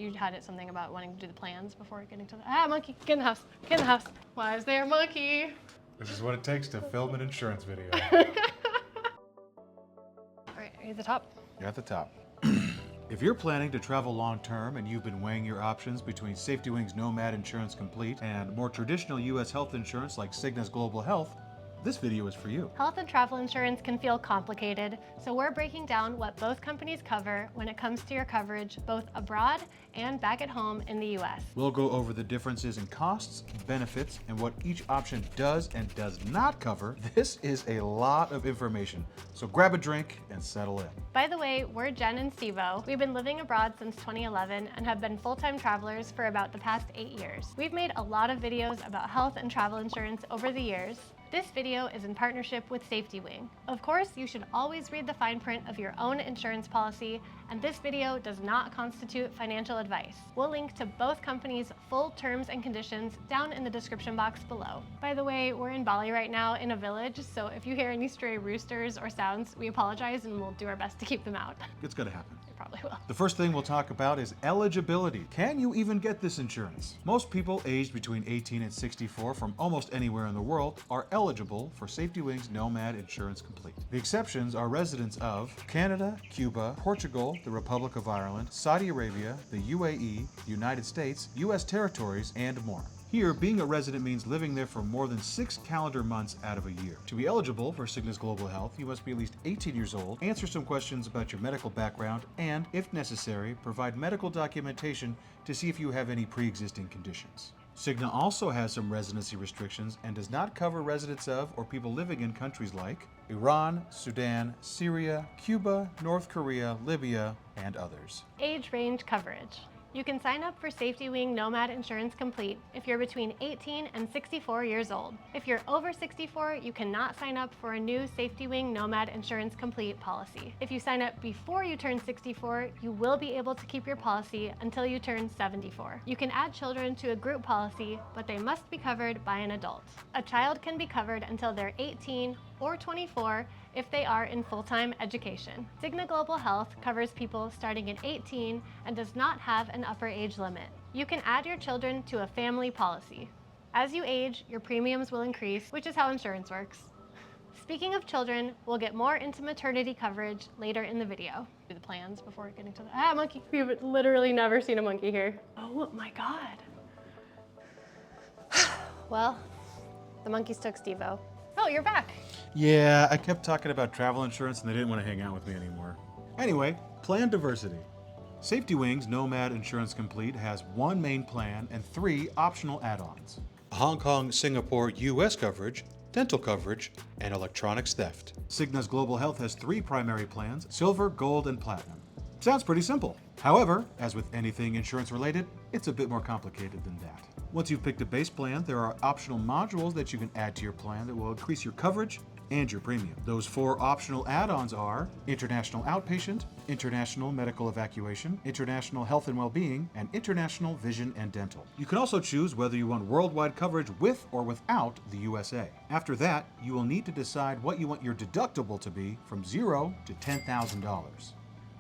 You had it something about wanting to do the plans before getting to the... monkey, get in the house, get in the house. Why is there a monkey? This is what it takes to film an insurance video. All right, are you at the top? You're at the top. If you're planning to travel long-term and you've been weighing your options between SafetyWing's Nomad Insurance Complete and more traditional U.S. health insurance like Cigna's Global Health, this video is for you. Health and travel insurance can feel complicated, so we're breaking down what both companies cover when it comes to your coverage, both abroad and back at home in the U.S. We'll go over the differences in costs, benefits, and what each option does and does not cover. This is a lot of information, so grab a drink and settle in. By the way, we're Jen and Stevo. We've been living abroad since 2011 and have been full-time travelers for about the past 8 years. We've made a lot of videos about health and travel insurance over the years. This video is in partnership with SafetyWing. Of course, you should always read the fine print of your own insurance policy, and this video does not constitute financial advice. We'll link to both companies' full terms and conditions down in the description box below. By the way, we're in Bali right now in a village, so if you hear any stray roosters or sounds, we apologize and we'll do our best to keep them out. It's gonna happen. It probably will. The first thing we'll talk about is eligibility. Can you even get this insurance? Most people aged between 18 and 64 from almost anywhere in the world are eligible for SafetyWing's Nomad Insurance Complete. The exceptions are residents of Canada, Cuba, Portugal, the Republic of Ireland, Saudi Arabia, the UAE, the United States, U.S. territories, and more. Here, being a resident means living there for more than 6 calendar months out of a year. To be eligible for Cigna's Global Health, you must be at least 18 years old, answer some questions about your medical background, and, if necessary, provide medical documentation to see if you have any pre-existing conditions. Cigna also has some residency restrictions and does not cover residents of or people living in countries like Iran, Sudan, Syria, Cuba, North Korea, Libya, and others. Age range coverage. You can sign up for SafetyWing Nomad Insurance Complete if you're between 18 and 64 years old. If you're over 64, you cannot sign up for a new SafetyWing Nomad Insurance Complete policy. If you sign up before you turn 64, you will be able to keep your policy until you turn 74. You can add children to a group policy, but they must be covered by an adult. A child can be covered until they're 18 or 24 if they are in full-time education. Cigna Global Health covers people starting at 18 and does not have an upper age limit. You can add your children to a family policy. As you age, your premiums will increase, which is how insurance works. Speaking of children, we'll get more into maternity coverage later in the video. Do the plans before getting to the... monkey! We've literally never seen a monkey here. Oh my God. Well, the monkeys took Stevo. Oh, you're back. Yeah, I kept talking about travel insurance and they didn't want to hang out with me anymore. Anyway, plan diversity. SafetyWing's Nomad Insurance Complete has 1 main plan and 3 optional add-ons. Hong Kong, Singapore, US coverage, dental coverage, and electronics theft. Cigna's Global Health has 3 primary plans, Silver, Gold, and Platinum. Sounds pretty simple. However, as with anything insurance related, it's a bit more complicated than that. Once you've picked a base plan, there are optional modules that you can add to your plan that will increase your coverage and your premium. Those 4 optional add-ons are International Outpatient, International Medical Evacuation, International Health and Wellbeing, and International Vision and Dental. You can also choose whether you want worldwide coverage with or without the USA. After that, you will need to decide what you want your deductible to be from $0 to $10,000.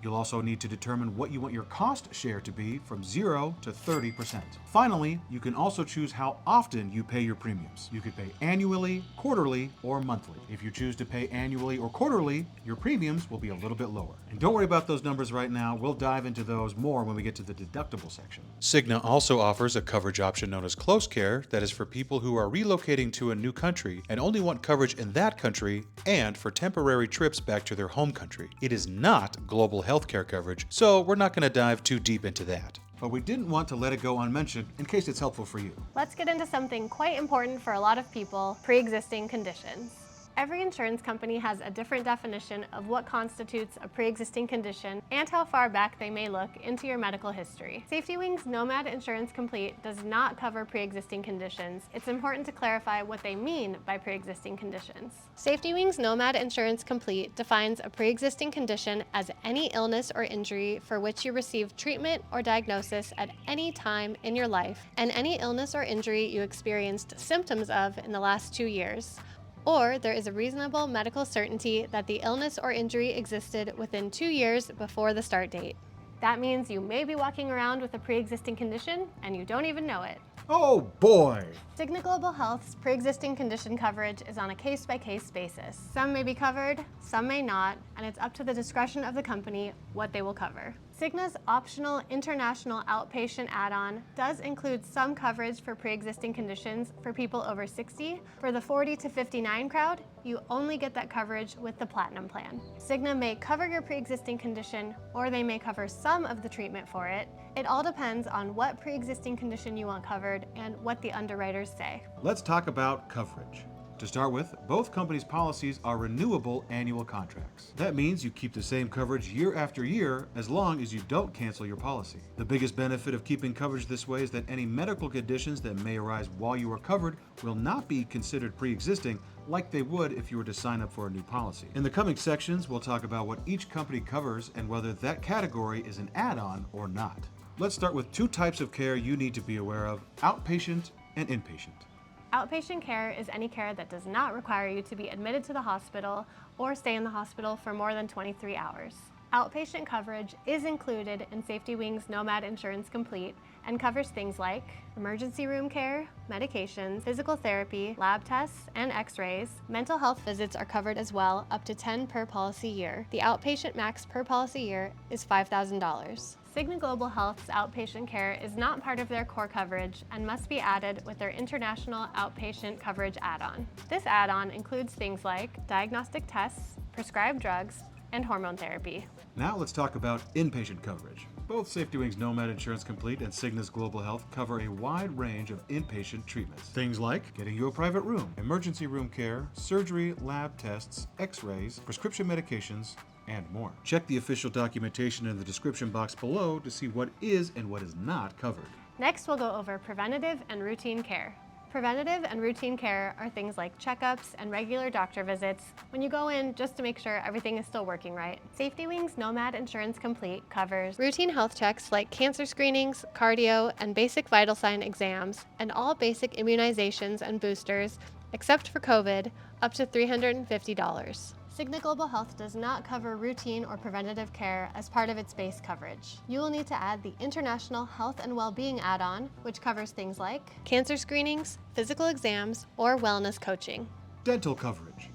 You'll also need to determine what you want your cost share to be from 0 to 30%. Finally, you can also choose how often you pay your premiums. You could pay annually, quarterly, or monthly. If you choose to pay annually or quarterly, your premiums will be a little bit lower. And don't worry about those numbers right now. We'll dive into those more when we get to the deductible section. Cigna also offers a coverage option known as Close Care that is for people who are relocating to a new country and only want coverage in that country and for temporary trips back to their home country. It is not global healthcare coverage, so we're not going to dive too deep into that. But we didn't want to let it go unmentioned in case it's helpful for you. Let's get into something quite important for a lot of people, pre-existing conditions. Every insurance company has a different definition of what constitutes a pre-existing condition and how far back they may look into your medical history. SafetyWing's Nomad Insurance Complete does not cover pre-existing conditions. It's important to clarify what they mean by pre-existing conditions. SafetyWing's Nomad Insurance Complete defines a pre-existing condition as any illness or injury for which you receive treatment or diagnosis at any time in your life, and any illness or injury you experienced symptoms of in the last 2 years. Or there is a reasonable medical certainty that the illness or injury existed within 2 years before the start date. That means you may be walking around with a pre-existing condition and you don't even know it. Oh boy! Cigna Global Health's pre-existing condition coverage is on a case-by-case basis. Some may be covered, some may not, and it's up to the discretion of the company what they will cover. Cigna's optional international outpatient add-on does include some coverage for pre-existing conditions for people over 60. For the 40 to 59 crowd, you only get that coverage with the Platinum plan. Cigna may cover your pre-existing condition, or they may cover some of the treatment for it. It all depends on what pre-existing condition you want covered and what the underwriters say. Let's talk about coverage. To start with, both companies' policies are renewable annual contracts. That means you keep the same coverage year after year as long as you don't cancel your policy. The biggest benefit of keeping coverage this way is that any medical conditions that may arise while you are covered will not be considered pre-existing like they would if you were to sign up for a new policy. In the coming sections, we'll talk about what each company covers and whether that category is an add-on or not. Let's start with two types of care you need to be aware of: outpatient and inpatient. Outpatient care is any care that does not require you to be admitted to the hospital or stay in the hospital for more than 23 hours. Outpatient coverage is included in SafetyWing's Nomad Insurance Complete and covers things like emergency room care, medications, physical therapy, lab tests, and x-rays. Mental health visits are covered as well, up to 10 per policy year. The outpatient max per policy year is $5,000. Cigna Global Health's outpatient care is not part of their core coverage and must be added with their international outpatient coverage add-on. This add-on includes things like diagnostic tests, prescribed drugs, and hormone therapy. Now let's talk about inpatient coverage. Both SafetyWing's Nomad Insurance Complete and Cigna's Global Health cover a wide range of inpatient treatments. Things like getting you a private room, emergency room care, surgery, lab tests, x-rays, prescription medications, and more. Check the official documentation in the description box below to see what is and what is not covered. Next, we'll go over preventative and routine care. Preventative and routine care are things like checkups and regular doctor visits when you go in just to make sure everything is still working right. SafetyWing's Nomad Insurance Complete covers routine health checks like cancer screenings, cardio, and basic vital sign exams, and all basic immunizations and boosters, except for COVID, up to $350. Cigna Global Health does not cover routine or preventative care as part of its base coverage. You will need to add the International Health and Wellbeing add-on, which covers things like cancer screenings, physical exams, or wellness coaching. Dental coverage.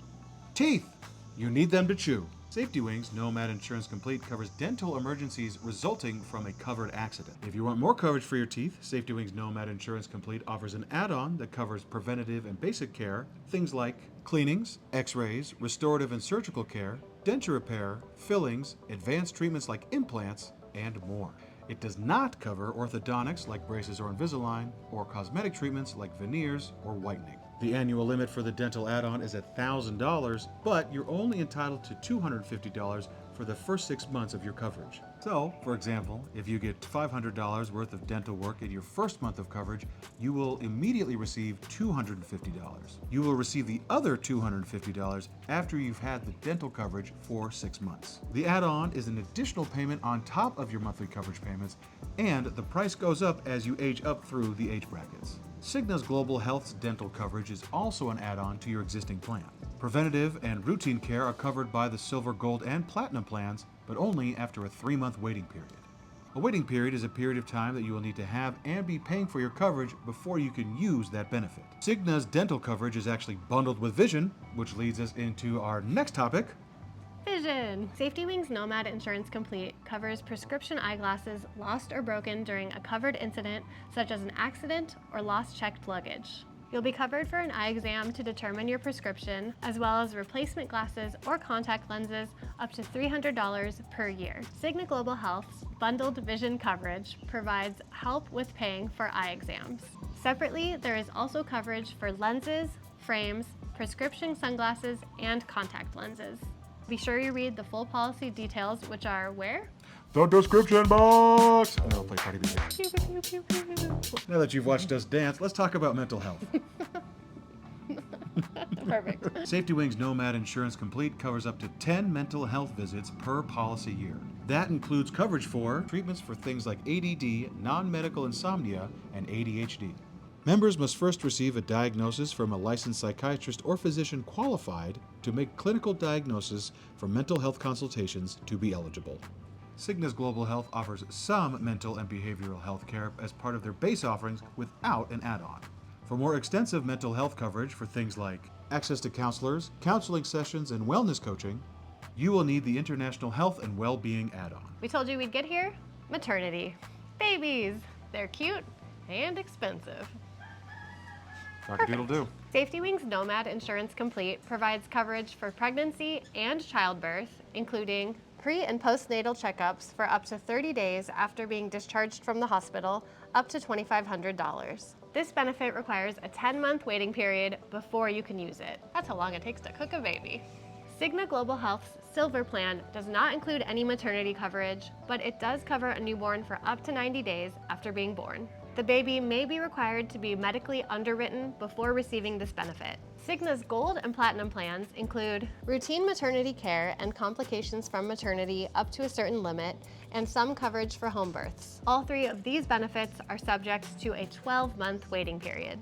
Teeth! You need them to chew. SafetyWing's Nomad Insurance Complete covers dental emergencies resulting from a covered accident. If you want more coverage for your teeth, SafetyWing's Nomad Insurance Complete offers an add-on that covers preventative and basic care, things like cleanings, x-rays, restorative and surgical care, denture repair, fillings, advanced treatments like implants, and more. It does not cover orthodontics like braces or Invisalign, or cosmetic treatments like veneers or whitening. The annual limit for the dental add-on is $1,000, but you're only entitled to $250 for the first 6 months of your coverage. So, for example, if you get $500 worth of dental work in your first month of coverage, you will immediately receive $250. You will receive the other $250 after you've had the dental coverage for 6 months. The add-on is an additional payment on top of your monthly coverage payments, and the price goes up as you age up through the age brackets. Cigna's Global Health's dental coverage is also an add-on to your existing plan. Preventative and routine care are covered by the Silver, Gold, and Platinum plans, but only after a 3-month waiting period. A waiting period is a period of time that you will need to have and be paying for your coverage before you can use that benefit. Cigna's dental coverage is actually bundled with vision, which leads us into our next topic. Vision! SafetyWing's Nomad Insurance Complete covers prescription eyeglasses lost or broken during a covered incident, such as an accident or lost checked luggage. You'll be covered for an eye exam to determine your prescription, as well as replacement glasses or contact lenses up to $300 per year. Cigna Global Health's bundled vision coverage provides help with paying for eye exams. Separately, there is also coverage for lenses, frames, prescription sunglasses, and contact lenses. Be sure you read the full policy details, which are where? The description box! And I'll play party music. Now that you've watched us dance, let's talk about mental health. Perfect. SafetyWing's Nomad Insurance Complete covers up to 10 mental health visits per policy year. That includes coverage for treatments for things like ADD, non-medical insomnia, and ADHD. Members must first receive a diagnosis from a licensed psychiatrist or physician qualified to make clinical diagnosis for mental health consultations to be eligible. Cigna's Global Health offers some mental and behavioral health care as part of their base offerings without an add-on. For more extensive mental health coverage for things like access to counselors, counseling sessions, and wellness coaching, you will need the International Health and Well-Being add-on. We told you we'd get here. Maternity. Babies. They're cute and expensive. Cock-a-doodle-doo. SafetyWing's Nomad Insurance Complete provides coverage for pregnancy and childbirth, including pre- and postnatal checkups for up to 30 days after being discharged from the hospital, up to $2,500. This benefit requires a 10-month waiting period before you can use it. That's how long it takes to cook a baby. Cigna Global Health's Silver Plan does not include any maternity coverage, but it does cover a newborn for up to 90 days after being born. The baby may be required to be medically underwritten before receiving this benefit. Cigna's Gold and Platinum plans include routine maternity care and complications from maternity up to a certain limit, and some coverage for home births. All three of these benefits are subject to a 12-month waiting period.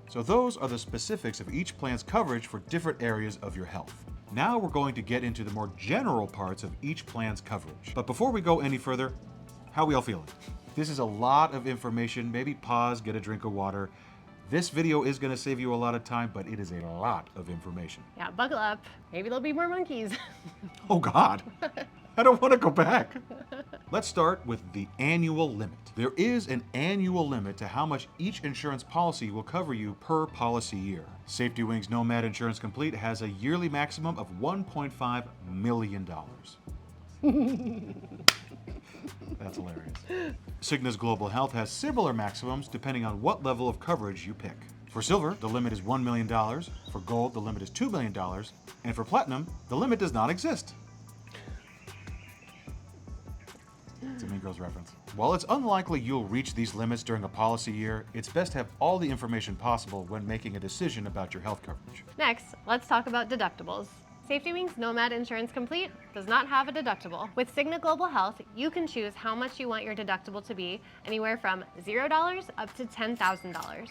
So those are the specifics of each plan's coverage for different areas of your health. Now we're going to get into the more general parts of each plan's coverage. But before we go any further, how we all feeling? This is a lot of information. Maybe pause, get a drink of water. This video is going to save you a lot of time, but it is a lot of information. Yeah, buckle up. Maybe there'll be more monkeys. Oh God, I don't want to go back. Let's start with the annual limit. There is an annual limit to how much each insurance policy will cover you per policy year. SafetyWing's Nomad Insurance Complete has a yearly maximum of $1.5 million. That's hilarious. Cigna's Global Health has similar maximums depending on what level of coverage you pick. For Silver, the limit is $1 million. For Gold, the limit is $2 million. And for Platinum, the limit does not exist. It's a Mean Girls reference. While it's unlikely you'll reach these limits during a policy year, it's best to have all the information possible when making a decision about your health coverage. Next, let's talk about deductibles. SafetyWing's Nomad Insurance Complete does not have a deductible. With Cigna Global Health, you can choose how much you want your deductible to be, anywhere from $0 up to $10,000.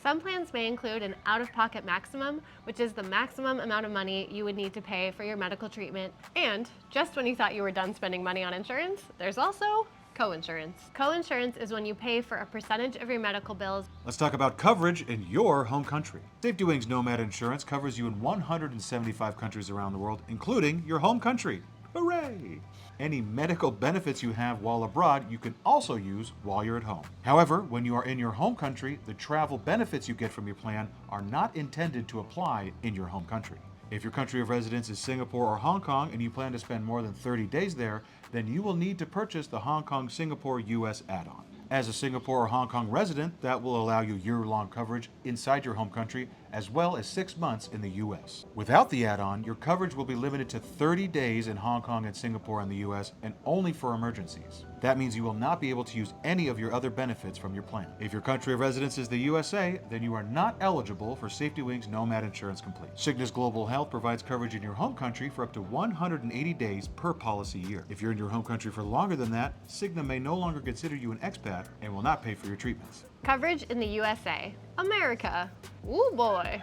Some plans may include an out-of-pocket maximum, which is the maximum amount of money you would need to pay for your medical treatment. And just when you thought you were done spending money on insurance, there's also co-insurance. Co-insurance is when you pay for a percentage of your medical bills. Let's talk about coverage in your home country. SafetyWing's Nomad Insurance covers you in 175 countries around the world, including your home country. Hooray! Any medical benefits you have while abroad, you can also use while you're at home. However, when you are in your home country, the travel benefits you get from your plan are not intended to apply in your home country. If your country of residence is Singapore or Hong Kong and you plan to spend more than 30 days there, then you will need to purchase the Hong Kong-Singapore US add-on. As a Singapore or Hong Kong resident, that will allow you year-long coverage inside your home country, as well as 6 months in the US. Without the add-on, your coverage will be limited to 30 days in Hong Kong and Singapore and the US, and only for emergencies. That means you will not be able to use any of your other benefits from your plan. If your country of residence is the USA, then you are not eligible for SafetyWing's Nomad Insurance Complete. Cigna's Global Health provides coverage in your home country for up to 180 days per policy year. If you're in your home country for longer than that, Cigna may no longer consider you an expat and will not pay for your treatments. Coverage in the USA. America. Ooh boy.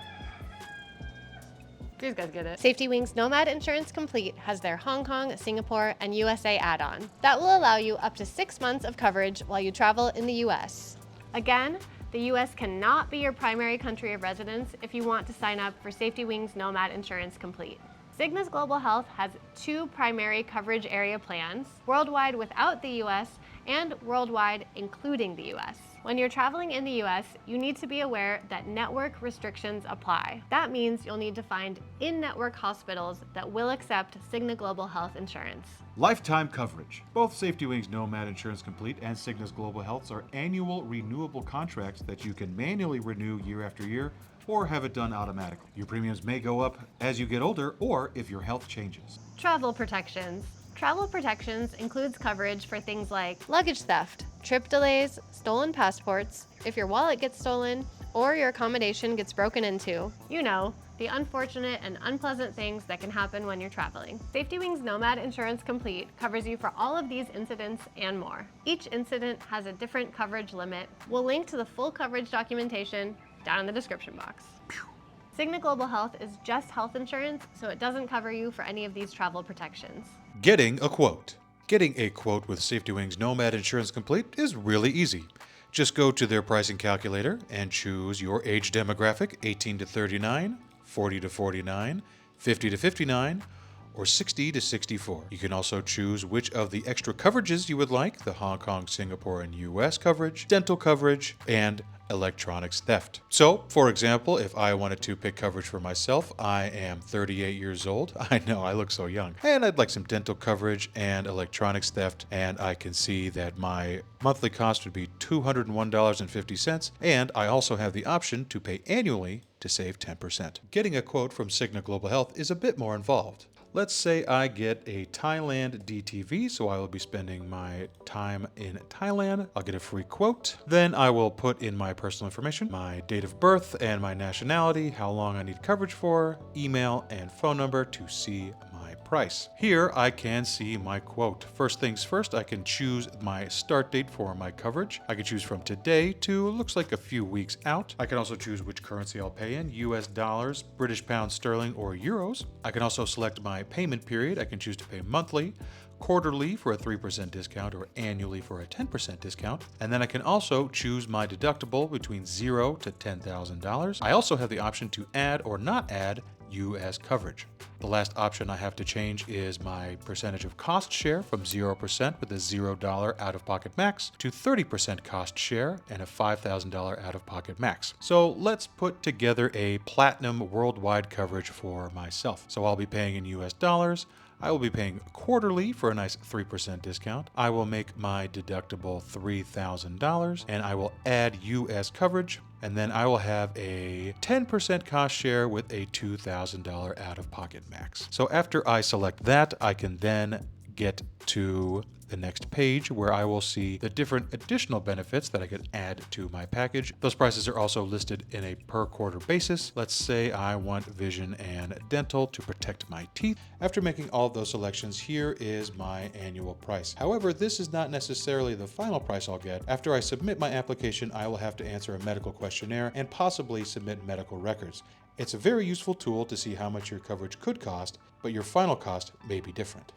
These guys get it. SafetyWing's Nomad Insurance Complete has their Hong Kong, Singapore, and USA add-on. That will allow you up to 6 months of coverage while you travel in the US. Again, the US cannot be your primary country of residence if you want to sign up for SafetyWing's Nomad Insurance Complete. Cigna's Global Health has 2 primary coverage area plans, worldwide without the US and worldwide including the US. When you're traveling in the US, you need to be aware that network restrictions apply. That means you'll need to find in-network hospitals that will accept Cigna Global Health insurance. Lifetime coverage. Both SafetyWing's Nomad Insurance Complete and Cigna's Global Health's are annual renewable contracts that you can manually renew year after year or have it done automatically. Your premiums may go up as you get older or if your health changes. Travel protections. Travel protections includes coverage for things like luggage theft, trip delays, stolen passports, if your wallet gets stolen, or your accommodation gets broken into. You know, the unfortunate and unpleasant things that can happen when you're traveling. SafetyWing's Nomad Insurance Complete covers you for all of these incidents and more. Each incident has a different coverage limit. We'll link to the full coverage documentation down in the description box. Cigna Global Health is just health insurance, so it doesn't cover you for any of these travel protections. Getting a quote. Getting a quote with SafetyWing's Nomad Insurance Complete is really easy. Just go to their pricing calculator and choose your age demographic, 18 to 39, 40 to 49, 50 to 59, or 60 to 64. You can also choose which of the extra coverages you would like, the Hong Kong, Singapore, and US coverage, dental coverage, and electronics theft. So, for example, if I wanted to pick coverage for myself, I am 38 years old. I know, I look so young. And I'd like some dental coverage and electronics theft, and I can see that my monthly cost would be $201.50, and I also have the option to pay annually to save 10%. Getting a quote from Cigna Global Health is a bit more involved. Let's say I get a Thailand DTV, so I will be spending my time in Thailand. I'll get a free quote. Then I will put in my personal information, my date of birth and my nationality, how long I need coverage for, email and phone number to see my price. Here I can see my quote. First things first, I can choose my start date for my coverage. I can choose from today to looks like a few weeks out. I can also choose which currency I'll pay in, US dollars, British pounds sterling, or euros. I can also select my payment period. I can choose to pay monthly, quarterly for a 3% discount, or annually for a 10% discount. And then I can also choose my deductible between $0 to $10,000. I also have the option to add or not add US coverage. The last option I have to change is my percentage of cost share from 0% with a $0 out-of-pocket max to 30% cost share and a $5,000 out-of-pocket max. So let's put together a platinum worldwide coverage for myself. So I'll be paying in US dollars. I will be paying quarterly for a nice 3% discount. I will make my deductible $3,000 and I will add US coverage. And then I will have a 10% cost share with a $2,000 out-of-pocket max. So after I select that, I can then get to the next page where I will see the different additional benefits that I could add to my package. Those prices are also listed in a per quarter basis. Let's say I want vision and dental to protect my teeth. After making all of those selections, here is my annual price. However, this is not necessarily the final price I'll get. After I submit my application, I will have to answer a medical questionnaire and possibly submit medical records. It's a very useful tool to see how much your coverage could cost, but your final cost may be different.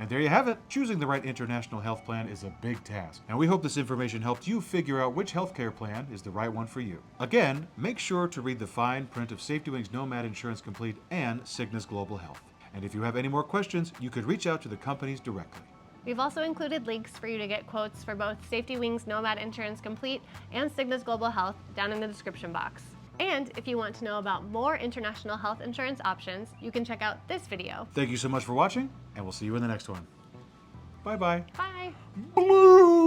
And there you have it. Choosing the right international health plan is a big task. And we hope this information helped you figure out which healthcare plan is the right one for you. Again, make sure to read the fine print of SafetyWing's Nomad Insurance Complete and Cigna's Global Health. And if you have any more questions, you could reach out to the companies directly. We've also included links for you to get quotes for both SafetyWing's Nomad Insurance Complete and Cigna's Global Health down in the description box. And if you want to know about more international health insurance options, you can check out this video. Thank you so much for watching, and we'll see you in the next one. Bye-bye. Bye. Blue!